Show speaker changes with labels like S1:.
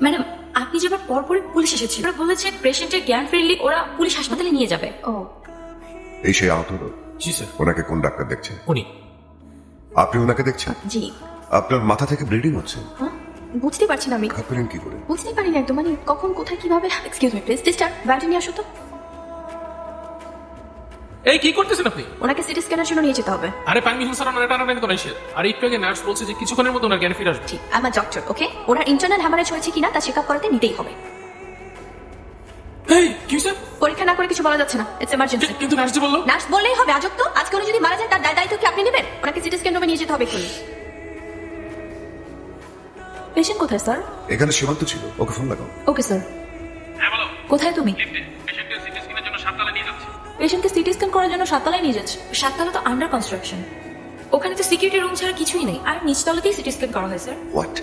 S1: Madam, আপনি যাবার পরপরই পুলিশ এসেছিল। ওরা বলেছে পেশেন্টের জ্ঞান ফিরলে ওরা পুলিশ হাসপাতালে নিয়ে যাবে। ও
S2: এই সেই আহত লোক?
S3: জি স্যার।
S2: ওনাকে কোন ডাক্তার দেখছেন?
S3: উনি।
S2: আপনি ওনাকে দেখছেন?
S1: জি।
S2: আপনার মাথা থেকে ব্লিডিং হচ্ছে।
S1: হ্যাঁ, বুঝতে পারছি না আমি।
S2: ঘাত পেলেন কি করে?
S1: বুঝতে পারি না একদম, মানে কখন কোথায় কিভাবে। এক্সকিউজ মি প্লিজ, সিস্টার ব্যান্ডে নিয়ে আসো তো।
S3: এই কি করতেছেন আপনি?
S1: ওনাকে সিটি স্ক্যানের জন্য নিয়ে যেতে হবে।
S3: আরে পারমিশন স্যার ওনার টানাটানি তো নাই সে। আর একটু আগে নার্স বলছে যে কিছুক্ষণের মধ্যে ওনার জ্ঞান ফিরে আসবে।
S1: ঠিক, আমার ডক্টর, ওকে? ওনার ইন্টারনাল হ্যামারেজ হয়েছে কিনা তা চেক আপ করাতে নিতেই হবে।
S3: এই কি স্যার?
S1: পরীক্ষা না করে কিছু বলা যাচ্ছে না, ইটস এমার্জেন্সি।
S3: কিন্তু নার্স যে বললো।
S1: নার্স বললেই হবে? আজব তো, আজকে উনি যদি মারা যান তার দায়িত্ব কি আপনি নেবেন? ওনাকে সিটি স্ক্যান রুমে নিয়ে যেতে হবে এক্ষুনি। পেশেন্ট কোথায় স্যার?
S2: এখানে সীমান্ত ছিল, ওকে ফোন লাগাও।
S1: Okay sir.
S3: হ্যাঁ বলো।
S1: কোথায় তুমি?
S3: পেশেন্টকে সিটি স্ক্যানের জন্য সাততলা নিয়ে যাচ্ছি।
S1: পেশেন্টকে সিটি স্ক্যান করার জন্য সাততলায় নিয়ে যাচ্ছে? সাততলা তো আন্ডার কনস্ট্রাকশন, ওখানে তো সিকিউরিটি রুম ছাড়া কিছুই নেই। আর নিচতলাতেই সিটি স্ক্যান করা হয় স্যার।
S2: হোয়াট?